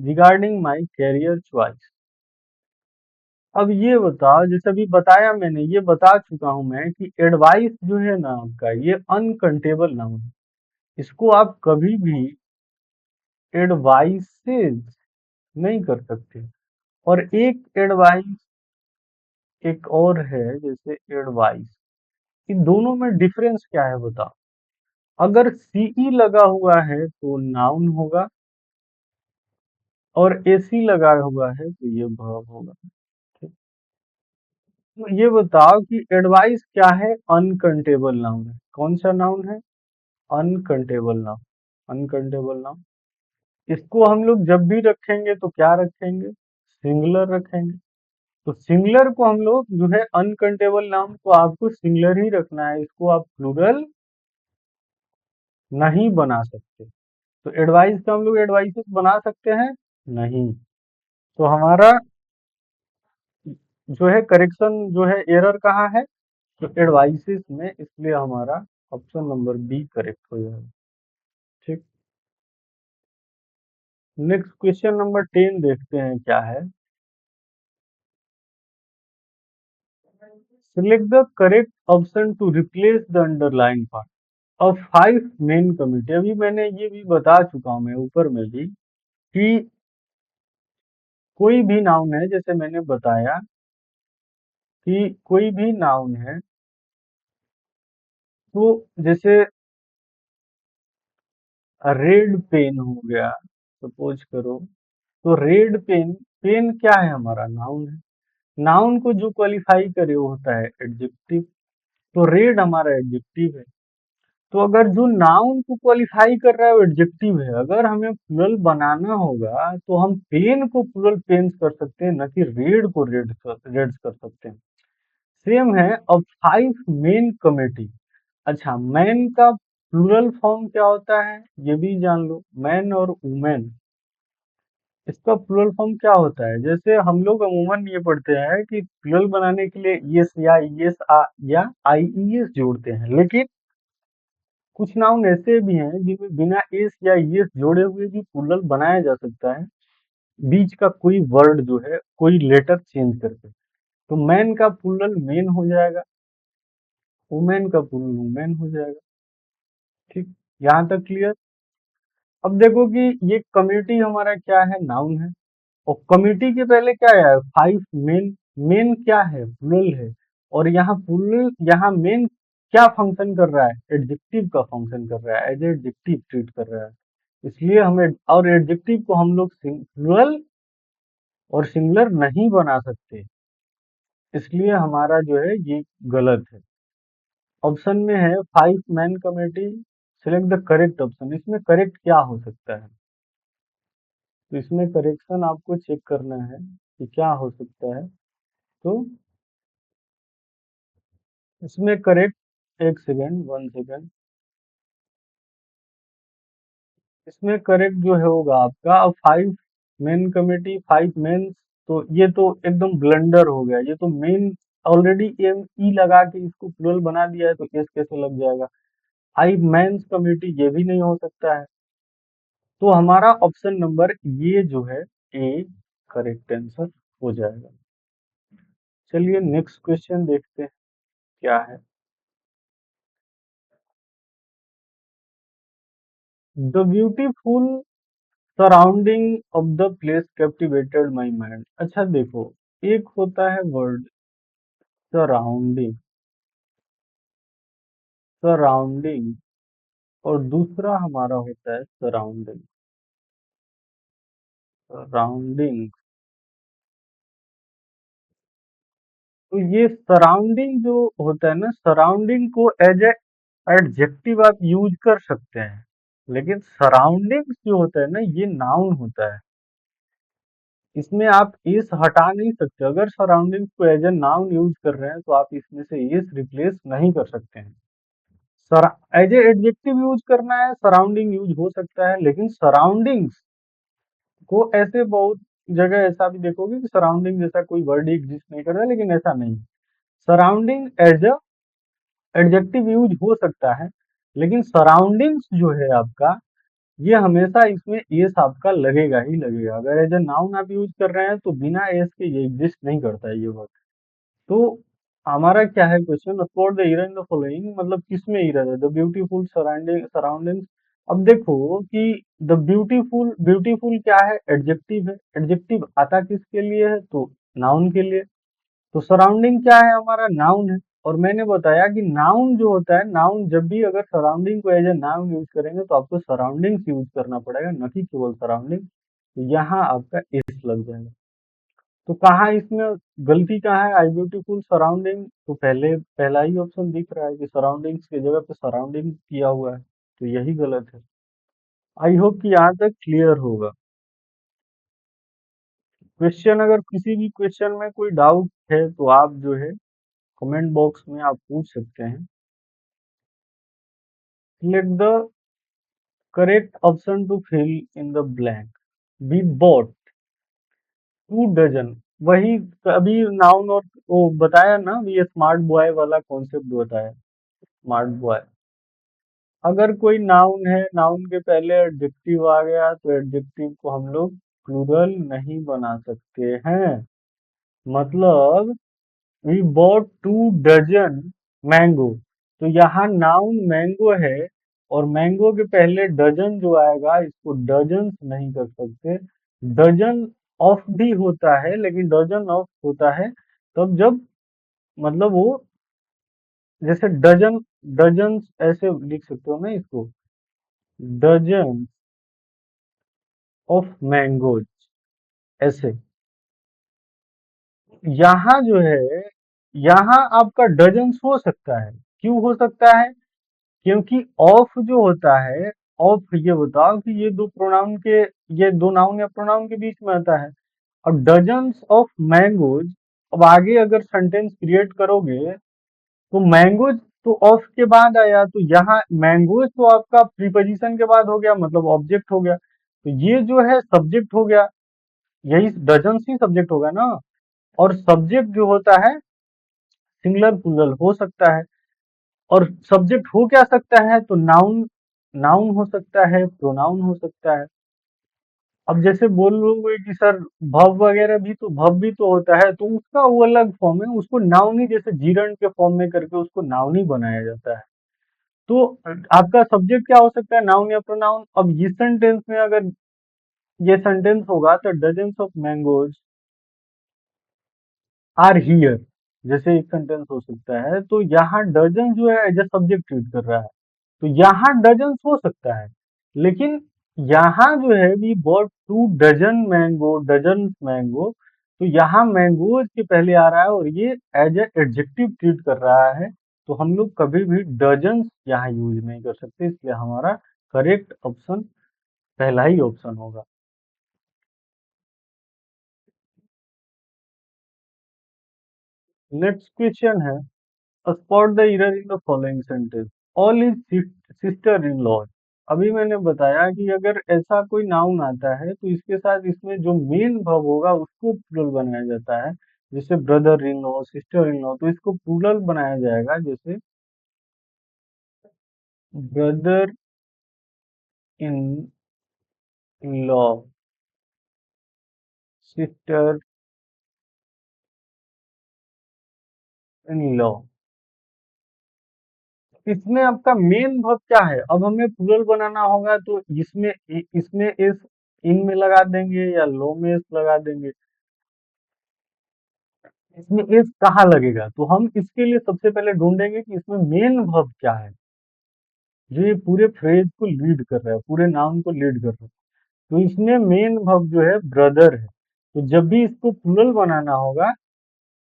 Speaker 1: regarding my career choice। अब ये बताओ, जैसे अभी बताया मैंने, ये बता चुका हूं मैं कि एडवाइस जो है ना आपका, ये अनकंटेबल नाउन है। इसको आप कभी भी एडवाइसेज नहीं कर सकते। और एक एडवाइस, एक और है जैसे एडवाइस, इन दोनों में डिफरेंस क्या है बताओ? अगर सीई लगा हुआ है तो नाउन होगा, और एसी लगा हुआ है तो ये वर्ब होगा। ठीक? तो ये बताओ कि एडवाइस क्या है? अनकंटेबल नाउन है। कौन सा नाउन है? Uncountable noun. अनकंटेबल नाउन, इसको हम लोग जब भी रखेंगे तो क्या रखेंगे? सिंगुलर रखेंगे। तो सिंगुलर को हम लोग जो है, अनकंटेबल नाउन को आपको सिंगुलर ही रखना है, इसको आप प्लूरल नहीं बना सकते। तो एडवाइस का हम लोग एडवाइसेस बना सकते हैं? नहीं। तो हमारा जो है करेक्शन, जो है एरर कहाँ है? तो एडवाइसेस में, इसलिए हमारा ऑप्शन नंबर बी करेक्ट हो जाएगा। ठीक, नेक्स्ट क्वेश्चन नंबर 10 देखते हैं क्या है। Select the correct option to replace the underline part of 5 men committee. अभी मैंने ये भी बता चुका हूं मैं ऊपर में भी कि कोई भी नाउन है, जैसे मैंने बताया कि कोई भी नाउन है, तो जैसे रेड पेन हो गया, सपोज करो, तो रेड पेन, पेन क्या है? हमारा नाउन है। नाउन को जो क्वालिफाई करे वो होता है एडजेक्टिव। तो रेड हमारा एडजेक्टिव है। तो अगर जो नाउन को क्वालिफाई कर रहा है वो एडजेक्टिव है, अगर हमें प्लुरल बनाना होगा तो हम पेन को प्लुरल पेन्स कर सकते हैं, न कि रेड को रेड्स कर सकते हैं। सेम है। अब 5 मेन कमेटी, अच्छा, मैन का प्लूरल फॉर्म क्या होता है ये भी जान लो। मैन और वुमेन, इसका प्लूरल फॉर्म क्या होता है? जैसे हम लोग अमूमन ये पढ़ते हैं कि प्लूरल बनाने के लिए यस या यस या आई ई एस जोड़ते हैं, लेकिन कुछ नाउन ऐसे भी हैं जिनमें बिना एस या यस जोड़े हुए भी प्लूरल बनाया जा सकता है, बीच का कोई वर्ड जो है, कोई लेटर चेंज करके। तो मैन का प्लूरल मेन हो जाएगा, वुमेन का प्लूरल वुमेन हो जाएगा। ठीक, यहाँ तक क्लियर? अब देखो कि ये कम्युनिटी हमारा क्या है? नाउन है। और कम्युनिटी के पहले क्या है? 5 मेन। मेन क्या है? प्लुरल है। और यहाँ प्लुरल, यहाँ मेन क्या फंक्शन कर रहा है? एडजेक्टिव का फंक्शन कर रहा है, एज एडजेक्टिव ट्रीट कर रहा है। इसलिए हमें, और एडजेक्टिव को हम लोग प्लुरल और सिंगुलर नहीं बना सकते, इसलिए हमारा जो है ये गलत है। ऑप्शन में है 5 man committee, select the correct option. इसमें करेक्ट क्या हो सकता है? तो इसमें करेक्शन आपको चेक करना है कि क्या हो सकता है। तो इसमें करेक्ट, एक सेकेंड, 1 सेकेंड, इसमें करेक्ट जो है होगा आपका 5 मेन कमेटी, 5 मेन। तो ये तो एकदम ब्लंडर हो गया, ये तो मेन ऑलरेडी एम ई लगा के इसको प्लुरल बना दिया है, तो एस कैसे लग जाएगा? 5 मेंस कमेटी ये भी नहीं हो सकता है। तो हमारा ऑप्शन नंबर ये जो है, ए करेक्ट आंसर हो जाएगा। चलिए नेक्स्ट क्वेश्चन देखते हैं क्या है। The beautiful surrounding of the place captivated my mind. अच्छा देखो, एक होता है वर्ड सराउंडिंग, सराउंडिंग, और दूसरा हमारा होता है सराउंडिंग, सराउंडिंग। तो ये सराउंडिंग जो होता है ना, सराउंडिंग को एज ए एडजेक्टिव आप यूज कर सकते हैं, लेकिन सराउंडिंग्स जो होता है ना, ये नाउन होता है। इसमें आप इस हटा नहीं सकते। अगर सराउंडिंग्स को एज ए नाउन यूज कर रहे हैं तो आप इसमें से इस रिप्लेस नहीं कर सकते हैं। Sir as a adjective use करना है, सराउंडिंग यूज हो सकता है, लेकिन सराउंडिंग्स को ऐसे बहुत जगह ऐसा भी देखोगे कि सराउंडिंग जैसा कोई वर्ड एग्जिस्ट नहीं कर रहा है, लेकिन ऐसा नहीं। Surrounding as a adjective use हो सकता है, लेकिन सराउंडिंग्स जो है आपका, ये हमेशा इसमें एस आपका लगेगा ही लगेगा। अगर एज ए नाउन आप यूज कर रहे हैं तो बिना एस के ये एग्जिस्ट नहीं करता है ये वर्ड। तो हमारा क्या है question, spot the hero in the following, मतलब किसमें हीरा है? The beautiful surrounding surroundings. अब देखो कि द ब्यूटीफुल, ब्यूटीफुल क्या है? एडजेक्टिव है। एडजेक्टिव आता किसके लिए है? तो नाउन के लिए। तो सराउंडिंग क्या है? हमारा नाउन है। और मैंने बताया कि नाउन जो होता है, नाउन जब भी अगर सराउंडिंग को एज ए नाउन यूज करेंगे तो आपको सराउंडिंग्स यूज करना पड़ेगा, न कि केवल सराउंडिंग। तो यहाँ आपका इस लग जाएगा। तो कहाँ इसमें गलती कहाँ है? आई ब्यूटीफुल सराउंडिंग, तो पहले पहला ही ऑप्शन दिख रहा है कि सराउंडिंग्स की जगह पे सराउंडिंग किया हुआ है, तो यही गलत है। आई होप कि यहाँ तक क्लियर होगा। क्वेश्चन, अगर किसी भी क्वेश्चन में कोई डाउट है तो आप जो है कमेंट बॉक्स में आप पूछ सकते हैं। Select the correct option to fill in the blank. We bought 2 dozen. वही अभी नाउन और वो बताया ना, ये स्मार्ट बॉय वाला कॉन्सेप्ट बताया, स्मार्ट बॉय। अगर कोई नाउन है, नाउन के पहले एडजेक्टिव आ गया तो एडजेक्टिव को हम लोग प्लूरल नहीं बना सकते हैं। मतलब वी बॉट 2 डजन मैंगो, तो यहाँ नाउन मैंगो है और मैंगो के पहले डजन जो आएगा इसको डजन्स नहीं कर सकते। डजन ऑफ भी होता है, लेकिन डजन ऑफ होता है तब जब, मतलब वो जैसे डजन, डजन्स ऐसे लिख सकते हो ना इसको, डजन ऑफ मैंगोज ऐसे। यहाँ जो है, यहाँ आपका डजन्स हो सकता है। क्यों हो सकता है? क्योंकि ऑफ जो होता है, ऑफ, ये बताओ कि ये दो प्रोनाउन के, ये दो नाउन या प्रोनाउन के बीच में आता है। और डजन्स ऑफ मैंगोज, अब आगे अगर सेंटेंस क्रिएट करोगे तो मैंगोज तो ऑफ के बाद आया, तो यहाँ मैंगोज तो आपका प्रीपोजिशन के बाद हो गया, मतलब ऑब्जेक्ट हो गया। तो ये जो है सब्जेक्ट हो गया, यही डजन्स ही सब्जेक्ट होगा ना। और सब्जेक्ट जो होता है सिंगुलर प्लूरल हो सकता है। और सब्जेक्ट हो क्या सकता है? तो नाउन, नाउन हो सकता है, प्रोनाउन हो सकता है। अब जैसे बोल लोगे कि सर भव वगैरह भी तो, भव भी तो होता है, तो उसका वो अलग फॉर्म है, उसको नाउन ही, जैसे जीरंड के फॉर्म में करके उसको नाउन ही बनाया जाता है। तो आपका सब्जेक्ट क्या हो सकता है? नाउन या प्रोनाउन। अब इस सेंटेंस में अगर ये सेंटेंस होगा तो dozens of mangoes are here, जैसे एक सेंटेंस हो सकता है, तो यहाँ डजन जो है एज ए सब्जेक्ट ट्रीट कर रहा है, तो यहाँ डजन हो सकता है। लेकिन यहाँ जो है we bought 2 dozen mango, dozen mango, तो यहाँ मैंगोज के पहले आ रहा है और ये एज ए एडजेक्टिव ट्रीट कर रहा है, तो हम लोग कभी भी डजन यहाँ यूज नहीं कर सकते, इसलिए हमारा करेक्ट ऑप्शन पहला ही ऑप्शन होगा। नेक्स्ट क्वेश्चन है, spot the error in the following sentence. All is sister in law. अभी मैंने बताया कि अगर ऐसा कोई नाउन आता है तो इसके साथ इसमें जो मेन वर्ब होगा उसको प्लूरल बनाया जाता है। जैसे brother in law, sister in law, तो इसको प्लूरल बनाया जाएगा, जैसे brother in law, sister in law. इसमें आपका मेन वर्ब क्या है? अब हमें प्लूरल बनाना होगा तो इसमें इस, इन में लगा देंगे या लो में इस लगा देंगे। इसमें इस कहाँ लगेगा? तो हम इसके लिए सबसे पहले ढूंढेंगे कि इसमें मेन वर्ब क्या है जो ये पूरे फ्रेज को लीड कर रहा है, पूरे नाउन को लीड कर रहा है। तो इसमें मेन वर्ब जो है ब्रदर है, तो जब भी इसको प्लूरल बनाना होगा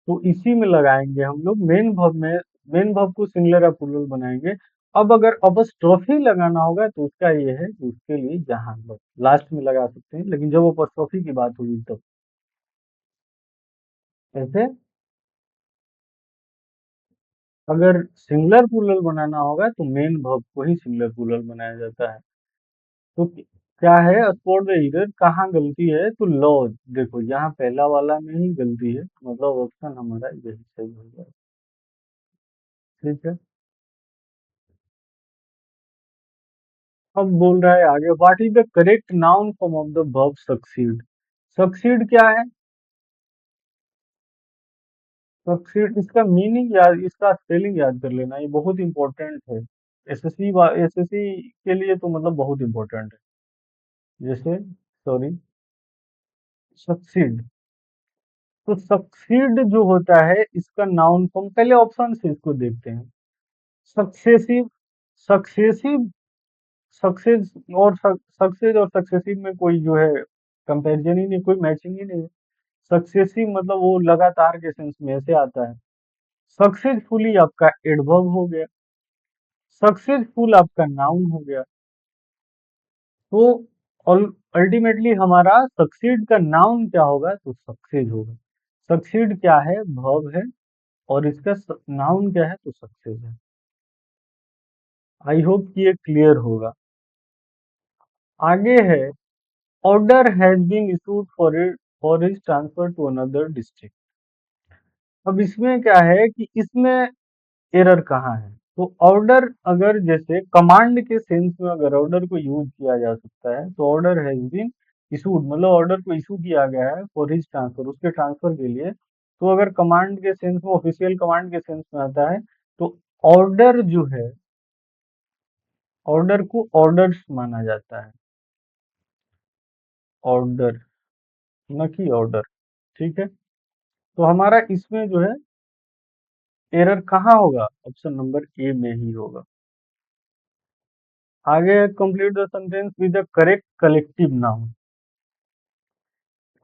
Speaker 1: तो इसी में लगाएंगे हम लोग मेन वर्ब में। मेन वर्ब को सिंगुलर या प्लूरल बनाएंगे, अब अगर अपस्ट्रोफी लगाना होगा तो उसका ये है कि उसके लिए जहां बस लास्ट में लगा सकते हैं, लेकिन जब अपस्ट्रोफी की बात होगी तब ऐसे। अगर सिंगुलर प्लूरल बनाना होगा तो मेन वर्ब को ही सिंगुलर प्लूरल बनाया जाता है। तो क्या है, स्पॉट द एरर, कहाँ गलती है, तो लो, देखो यहाँ पहला वाला में ही गलती है, मतलब ऑप्शन हमारा यही सही होगा। ठीक है, अब बोल रहा है आगे, what is the correct noun form of the verb succeed. Succeed क्या है, सक्सीड इसका मीनिंग याद, इसका स्पेलिंग याद कर लेना, ये बहुत इंपॉर्टेंट है। एसएससी के लिए तो मतलब बहुत इंपॉर्टेंट है। जैसे, सॉरी, सक्सीड, तो सक्सीड जो होता है इसका नाउन फॉर्म, पहले ऑप्शन से इसको देखते हैं। सक्सेसिव, सक्सेसिव, सक्सेस और सक्सेस और सक्सेसिव में कोई जो है कंपैरिजन ही नहीं, कोई मैचिंग ही नहीं है। सक्सेसिव मतलब वो लगातार के सेंस में ऐसे आता है। सक्सेसफुली आपका एडवर्ब हो गया, सक्सेसफुल आपका नाउन हो गया। तो अल्टीमेटली हमारा सक्सीड का नाउन क्या होगा, तो सक्सेस होगा। सक्सीड क्या है, वर्ब है, और इसका नाउन क्या है, तो सक्सेस है। आई होप कि ये क्लियर होगा। आगे है, order has been issued for his transfer to another district. अब इसमें क्या है कि इसमें एरर कहाँ है, तो ऑर्डर अगर जैसे कमांड के सेंस में अगर ऑर्डर को यूज किया जा सकता है, तो ऑर्डर हैज बीन इशूड मतलब ऑर्डर को इशू किया गया है फॉर हिज ट्रांसफर, उसके ट्रांसफर के लिए। तो अगर कमांड के सेंस में, ऑफिशियल कमांड के सेंस में आता है, तो ऑर्डर जो है, ऑर्डर को ऑर्डर्स माना जाता है, ऑर्डर, न कि ऑर्डर। ठीक है, तो हमारा इसमें जो है एरर कहाँ होगा, ऑप्शन नंबर ए में ही होगा। आगे complete the sentence with the correct collective noun.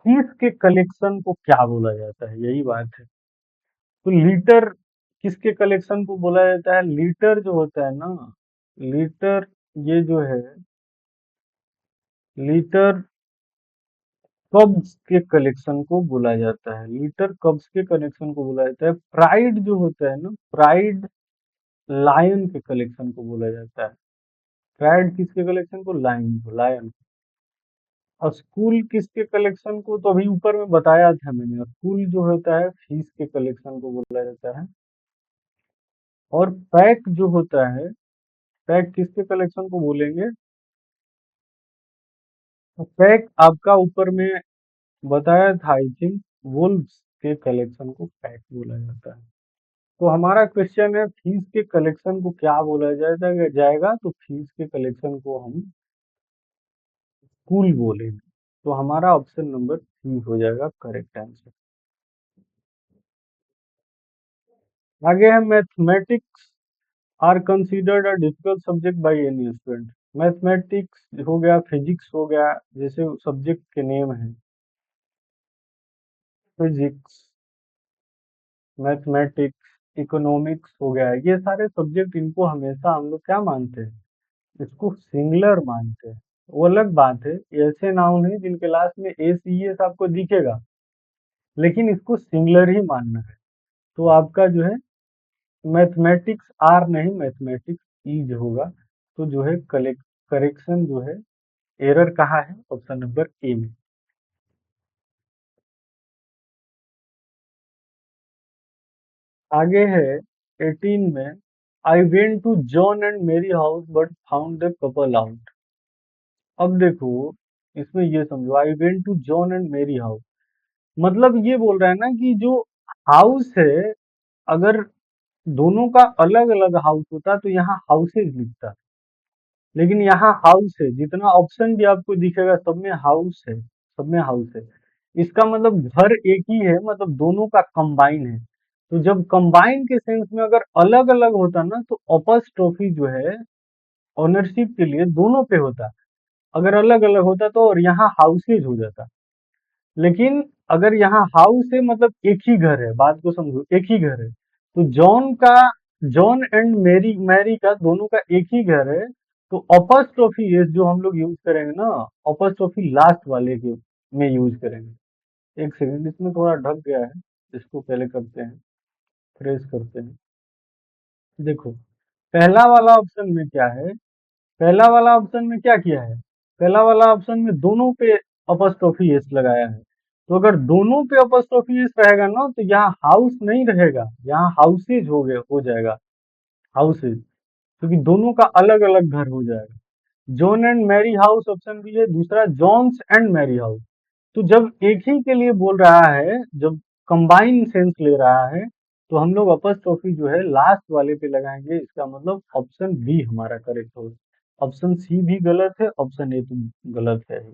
Speaker 1: Fees के कलेक्शन को क्या बोला जाता है, यही बात है। तो लीटर किसके कलेक्शन को बोला जाता है, लीटर जो होता है ना, लीटर, ये जो है लीटर कब्स के कलेक्शन को बोला जाता है, लीटर कब्स के कलेक्शन को बोला जाता है। प्राइड जो होता है ना, प्राइड लायन के कलेक्शन को बोला जाता है। प्राइड किसके कलेक्शन को, लायन को, लायन। और स्कूल किसके कलेक्शन को, तो अभी ऊपर में बताया था मैंने, स्कूल जो होता है फीस के कलेक्शन को बोला जाता है। और पैक जो होता है, पैक किसके कलेक्शन को बोलेंगे, तो पैक आपका ऊपर में बताया था आई थिंक, वुल्व्स के कलेक्शन को पैक बोला जाता है। तो हमारा क्वेश्चन है, फीस के कलेक्शन को क्या बोला जाएगा जाएगा, तो फीस के कलेक्शन को हम स्कूल बोलेंगे। तो हमारा ऑप्शन नंबर सी हो जाएगा करेक्ट आंसर। आगे है, mathematics are considered a difficult subject by any student. Mathematics हो गया, फिजिक्स हो गया, जैसे सब्जेक्ट के नेम है, फिजिक्स, मैथमेटिक्स, इकोनॉमिक्स हो गया, ये सारे सब्जेक्ट, इनको हमेशा हम लोग क्या मानते हैं, इसको सिंगुलर मानते हैं। वो अलग बात है, ऐसे नाउन है जिनके लास्ट में ए सी एस आपको दिखेगा, लेकिन इसको सिंगुलर ही मानना है। तो आपका जो है मैथमेटिक्स आर नहीं, मैथमेटिक्स ई जो होगा। तो जो है करेक्शन जो है, एरर कहाँ है, ऑप्शन नंबर ए में। आगे है 18 में, I went to John and Mary house but found the couple out. अब देखो, इसमें ये समझो, I went to John and Mary house, मतलब ये बोल रहा है ना कि जो हाउस है, अगर दोनों का अलग अलग हाउस होता तो यहाँ हाउसेज लिखता, लेकिन यहाँ हाउस है, जितना ऑप्शन भी आपको दिखेगा सब में हाउस है, सब में हाउस है। इसका मतलब घर एक ही है, मतलब दोनों का कंबाइन है। तो जब कंबाइन के सेंस में अगर अलग अलग होता ना, तो अपॉस्ट्रोफी जो है ओनरशिप के लिए दोनों पे होता। अगर अलग अलग होता तो और यहाँ हाउसेज हो जाता। लेकिन अगर यहाँ हाउस है मतलब एक ही घर है, बात को समझो, एक ही घर है। तो जॉन का जॉन एंड मैरी, मैरी का दोनों का एक ही घर है, तो अपॉस्ट्रोफी एस जो हम लोग यूज करेंगे ना, अपॉस्ट्रोफी लास्ट वाले के में यूज करेंगे। एक सेकंड, इसमें थोड़ा ढक गया है, इसको पहले करते हैं, फ्रेश करते हैं। देखो, पहला वाला ऑप्शन में क्या है, पहला वाला ऑप्शन में क्या किया है, पहला वाला ऑप्शन में दोनों पे अपॉस्ट्रोफी एस लगाया है। तो अगर दोनों पे अपॉस्ट्रोफी एस रहेगा ना, तो यहाँ हाउस नहीं रहेगा, यहाँ हाउसेज हो जाएगा, हाउसेज, क्योंकि दोनों का अलग अलग घर हो जाएगा। John and Mary house option B है, दूसरा जॉन्स एंड मैरी हाउस। तो जब एक ही के लिए बोल रहा है, जब कंबाइन सेंस ले रहा है, तो हम लोग अपॉस्ट्रोफी जो है लास्ट वाले पे लगाएंगे, इसका मतलब ऑप्शन बी हमारा करेक्ट होगा। ऑप्शन सी भी गलत है, ऑप्शन ए तो गलत है ही।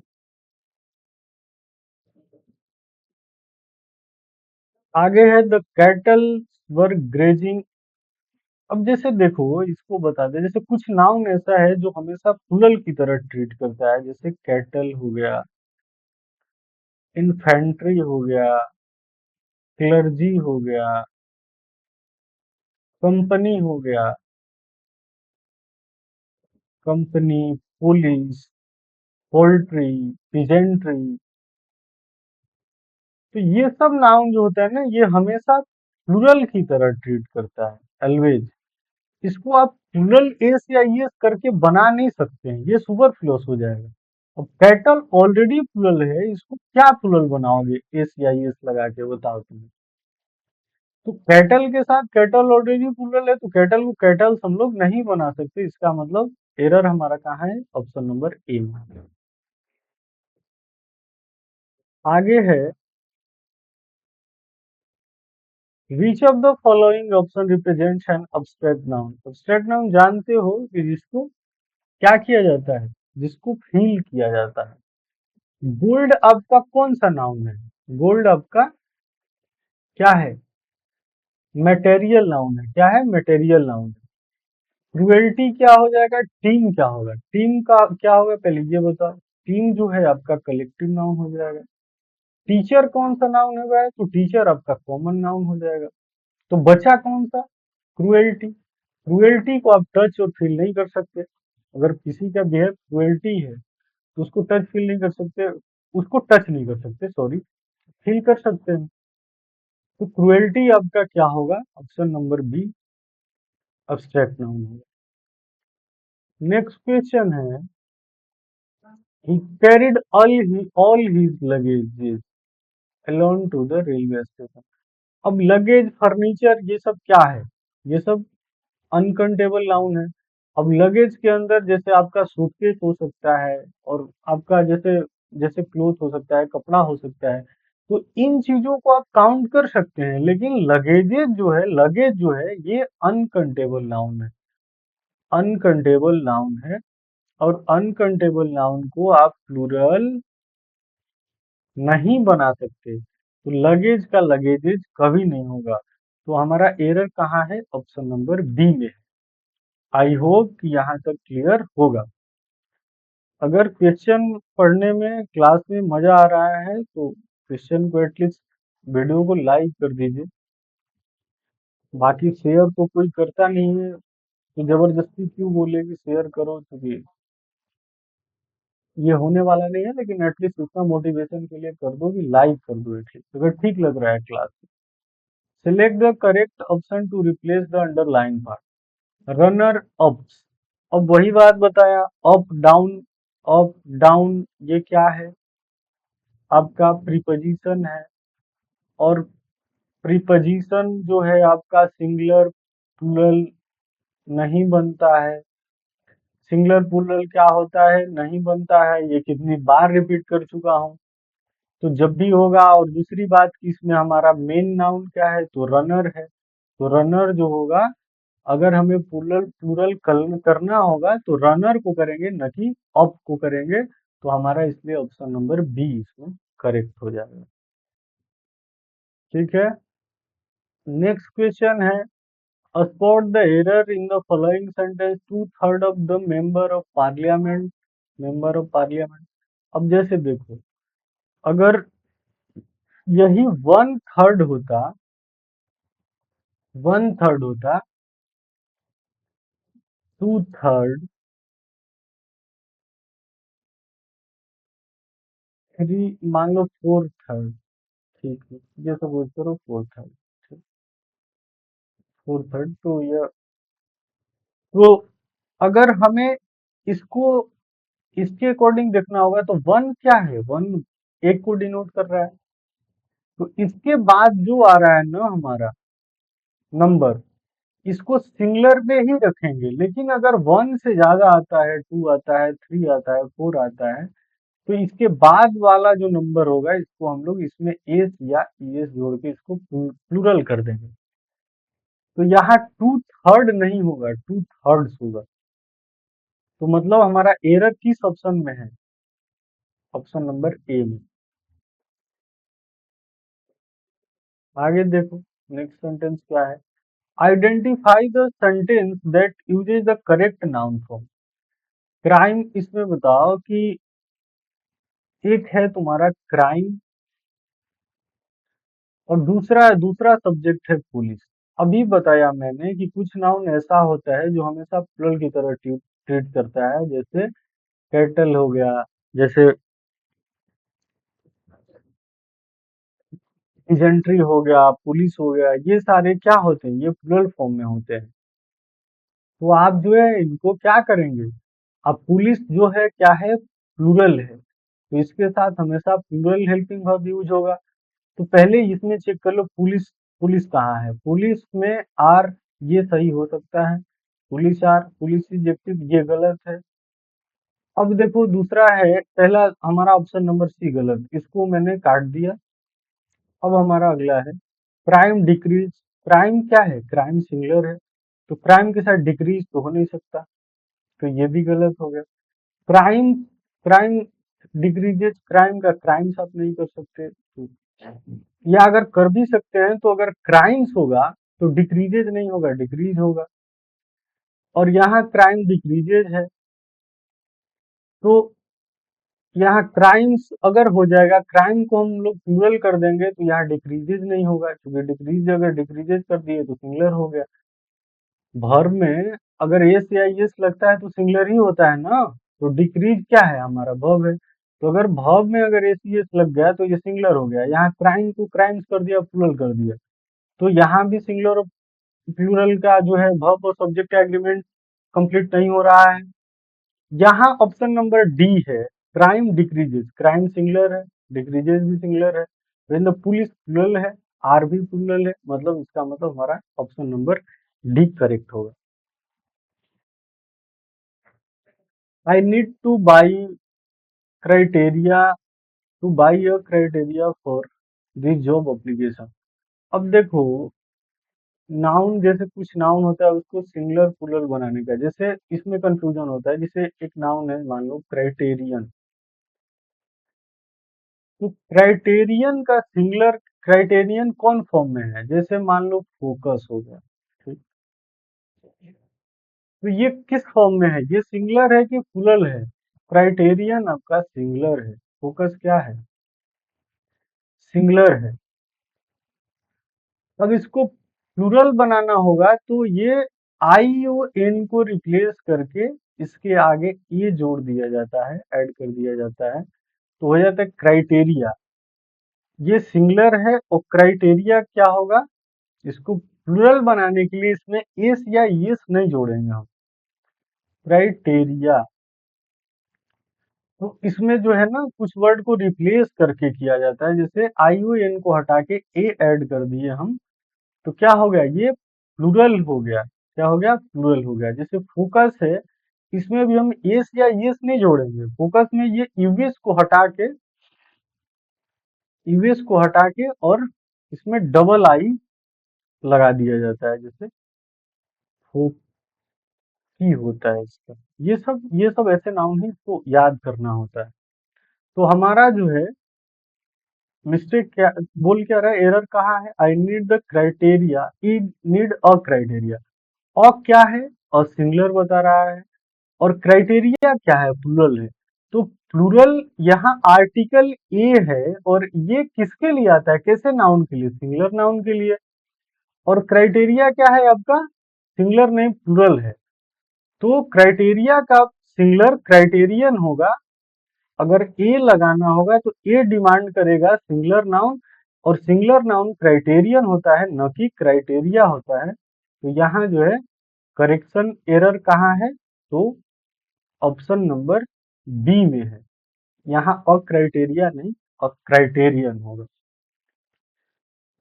Speaker 1: आगे है द कैटल वर ग्रेजिंग। अब जैसे देखो, इसको बता दे, जैसे कुछ नाउन ऐसा है जो हमेशा प्लूरल की तरह ट्रीट करता है, जैसे कैटल हो गया, इन्फेंट्री हो गया, क्लर्जी हो गया, कंपनी हो गया, कंपनी, पुलिस, पोल्ट्री, पिजेंट्री। तो ये सब नाउन जो होता है ना, ये हमेशा प्लूरल की तरह ट्रीट करता है, ऑलवेज। इसको आप प्लूरल एस या ईएस करके बना नहीं सकते हैं, ये सुपरफ्लुअस हो जाएगा। अब कैटल ऑलरेडी प्लूरल है, इसको क्या प्लूरल बनाओगे एस या ईएस लगा के, बताओ तुम। तो कैटल के साथ कैटल ऑलरेडी प्लूरल है, तो कैटल को कैटल्स हम लोग नहीं बना सकते, इसका मतलब एरर हमारा कहाँ है, ऑप्शन नंबर ए में। आगे है, which of the following option represents an abstract noun. Abstract noun जानते हो कि जिसको क्या किया जाता है, जिसको फील किया जाता है। गोल्ड आपका कौन सा नाउन है, गोल्ड आपका क्या है, मटेरियल नाउन है, क्या है, मटेरियल नाउन है। क्रुएल्टी क्या हो जाएगा, टीम क्या होगा, टीम का क्या होगा, पहले ये बताओ। टीम जो है आपका कलेक्टिव नाउन हो जाएगा। टीचर कौन सा नाउन होगा, तो टीचर आपका कॉमन नाउन हो जाएगा। तो बचा कौन सा, क्रुएल्टी। क्रुएल्टी को आप टच और फील नहीं कर सकते, अगर किसी का बिहेव क्रुएल्टी है तो उसको टच फील नहीं कर सकते, उसको टच नहीं कर सकते, सॉरी, फील कर सकते हैं। तो क्रुएल्टी आपका क्या होगा, option number B, abstract noun होगा। नेक्स्ट क्वेश्चन है, he carried all his luggages along to the railway station। अब लगेज, फर्नीचर, ये सब क्या है, ये सब अनकंटेबल नाउन है। अब लगेज के अंदर जैसे आपका सूटकेस हो सकता है, और आपका जैसे जैसे क्लोथ हो सकता है, कपड़ा हो सकता है, तो इन चीजों को आप काउंट कर सकते हैं। लेकिन लगेजेस जो है, लगेज जो है, ये अनकंटेबल नाउन है, अनकंटेबल नाउन है। और अनकंटेबल नाउन को आप प्लूरल नहीं बना सकते, तो लगेज का लगेजेज कभी नहीं होगा। तो हमारा एरर कहाँ है, ऑप्शन नंबर बी में है। आई होप कि यहाँ तक क्लियर होगा। अगर क्वेश्चन पढ़ने में क्लास में मजा आ रहा है, तो क्वेश्चन को एटलीस्ट वीडियो को लाइक कर दीजिए। बाकी शेयर तो कोई करता नहीं है, तो जबरदस्ती क्यों बोले कि शेयर करो, क्योंकि ये होने वाला नहीं है। लेकिन एटलीस्ट उतना मोटिवेशन के लिए कर दो कि लाइक कर दो एटलीस्ट, अगर ठीक लग रहा है class. Select the correct option to replace the underline part. Runner ups, अब वही बात बताया, अप डाउन, अप डाउन, ये क्या है, आपका प्रीपोजिशन है। और प्रीपोजिशन जो है आपका सिंगुलर प्लूरल नहीं बनता है। सिंगुलर प्लूरल क्या होता है, नहीं बनता है, ये कितनी बार रिपीट कर चुका हूँ। तो जब भी होगा, और दूसरी बात कि इसमें हमारा मेन नाउन क्या है, तो रनर है। तो रनर जो होगा, अगर हमें प्लूरल प्लूरल करना होगा, तो रनर को करेंगे, न कि अप को करेंगे। तो हमारा इसलिए ऑप्शन नंबर बी इसमें करेक्ट हो जाएगा। ठीक है, नेक्स्ट क्वेश्चन है, spot the error in the following sentence, 2/3 of the member of parliament। अब जैसे देखो, अगर यही 1/3 होता, 1/3 होता, 2/3, 3 मान लो 4/3। ठीक है, ये सपोज करो 4/3। ठीक, 4/3 तो ये, तो अगर हमें इसको इसके अकॉर्डिंग देखना होगा तो वन क्या है, वन एक को डिनोट कर रहा है। तो इसके बाद जो आ रहा है ना हमारा नंबर, इसको सिंगुलर में ही रखेंगे। लेकिन अगर वन से ज्यादा आता है, टू आता है, थ्री आता है, फोर आता है, तो इसके बाद वाला जो नंबर होगा इसको हम लोग इसमें एस या ईएस जोड़ के इसको प्लूरल कर देंगे। तो यहाँ 2/3 नहीं होगा, 2/3 होगा। तो मतलब हमारा एरर किस ऑप्शन में है, ऑप्शन नंबर ए में। आगे देखो, नेक्स्ट सेंटेंस क्या है। Identify the sentence that uses the correct noun form. Crime, इसमें बताओ कि एक है तुम्हारा क्राइम और दूसरा दूसरा सब्जेक्ट है पुलिस। अभी बताया मैंने कि कुछ नाउन ऐसा होता है जो हमेशा प्लुरल की तरह ट्रीट करता है, जैसे कैटल हो गया, जैसे इजेंट्री हो गया, पुलिस हो गया, ये सारे क्या होते हैं, ये प्लुरल फॉर्म में होते हैं। तो आप जो है इनको क्या करेंगे, अब पुलिस जो है क्या है, प्लूरल है, तो इसके साथ हमेशा प्लूरल हेल्पिंग वर्ब यूज होगा। तो पहले इसमें चेक कर लो पुलिस, पुलिस कहाँ है, पुलिस में आर, ये सही हो सकता है, पुलिस आर, पुलिस एडजेक्टिव, ये गलत है। अब देखो दूसरा है, पहला हमारा ऑप्शन नंबर सी गलत, इसको मैंने काट दिया। अब हमारा अगला है क्राइम डिक्रीज। क्राइम क्या है, क्राइम सिंगुलर है, तो क्राइम के साथ डिक्रीज तो हो नहीं सकता, तो ये भी गलत हो गया। क्राइम, क्राइम डिक्रीजेज, क्राइम का क्राइम्स आप नहीं कर सकते, तो या अगर कर भी सकते हैं तो अगर क्राइम्स होगा तो डिक्रीजेज नहीं होगा, डिक्रीज होगा। और यहाँ क्राइम डिक्रीजेज है, तो यहाँ क्राइम्स अगर हो जाएगा, क्राइम को हम लोग प्लूरल कर देंगे तो यहाँ डिक्रीजेज नहीं होगा, क्योंकि डिक्रीज अगर डिक्रीजेज कर दिए तो सिंगुलर हो गया। वर्ब में अगर एस या एस लगता है तो सिंगुलर ही होता है ना, तो डिक्रीज क्या है, हमारा वर्ब है। तो अगर वर्ब में अगर एस एस लग गया तो ये सिंगुलर हो गया। यहाँ क्राइम को क्राइम्स कर दिया, प्लूरल कर दिया, तो यहाँ भी सिंगुलर और प्लूरल का जो है वर्ब और सब्जेक्ट एग्रीमेंट कंप्लीट नहीं हो रहा है। यहाँ ऑप्शन नंबर डी है, क्राइम डिक्रीजेस, क्राइम सिंगुलर है, डिक्रीजेस भी सिंगुलर है, वेन द पुलिस प्लूरल है, आर भी प्लूरल है, मतलब इसका मतलब हमारा ऑप्शन नंबर डी करेक्ट होगा। I need two by criteria, two by a criteria for this job application. अब देखो, नाउन जैसे कुछ नाउन होता है उसको सिंगुलर प्लूरल बनाने का, जैसे इसमें कंफ्यूजन होता है। जैसे एक नाउन है, मान लो क्राइटेरियन, तो क्राइटेरियन का सिंगुलर, क्राइटेरियन कौन फॉर्म में है, जैसे मान लो फोकस हो गया, ठीक, तो ये किस फॉर्म में है, ये सिंगुलर है कि प्लूरल है, क्राइटेरियन आपका सिंगुलर है, फोकस क्या है, सिंगुलर है। अब इसको प्लूरल बनाना होगा तो ये आई ओ एन को रिप्लेस करके इसके आगे ए जोड़ दिया जाता है, ऐड कर दिया जाता है, तो हो जाता है क्राइटेरिया। ये सिंगुलर है और क्राइटेरिया क्या होगा, इसको प्लूरल बनाने के लिए इसमें एस या यस नहीं जोड़ेंगे हम, क्राइटेरिया। तो इसमें जो है ना कुछ वर्ड को रिप्लेस करके किया जाता है, जैसे आई ओ एन को हटा के ए ऐड कर दिए हम, तो क्या हो गया, ये प्लूरल हो गया। क्या हो गया, प्लूरल हो गया। जैसे फोकस है, इसमें भी हम एस या यस नहीं जोड़ेंगे, फोकस में ये यूएस को हटा के, यूएस को हटा के और इसमें डबल आई लगा दिया जाता है, जैसे फोकी होता है इसका। ये सब ऐसे नाउन है, इसको याद करना होता है। तो हमारा जो है मिस्टेक क्या बोल क्या रहा है, एरर कहाँ है, I need the criteria, I need a criteria. A क्या है, अ सिंगुलर बता रहा है, और क्राइटेरिया क्या है, प्लूरल है। तो प्लूरल यहाँ आर्टिकल ए है, और ये किसके लिए आता है, कैसे नाउन के लिए, सिंगुलर नाउन के लिए। और क्राइटेरिया क्या है आपका, सिंगुलर नहीं प्लूरल है। तो क्राइटेरिया का सिंगुलर क्राइटेरियन होगा। अगर ए लगाना होगा तो ए डिमांड करेगा सिंगुलर नाउन, और सिंगुलर नाउन क्राइटेरियन होता है, न कि क्राइटेरिया होता है। तो यहाँ जो है करेक्शन एरर कहाँ है, तो ऑप्शन नंबर बी में है। यहाँ अक्राइटेरिया नहीं, अक्राइटेरियन होगा।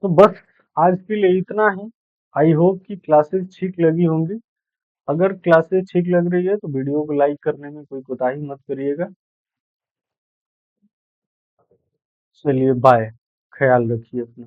Speaker 1: तो बस आज के लिए इतना ही। आई होप कि क्लासेस ठीक लगी होंगी। अगर क्लासेस ठीक लग रही है तो वीडियो को लाइक करने में कोई कोताही मत करिएगा। चलिए बाय, ख्याल रखिए अपना।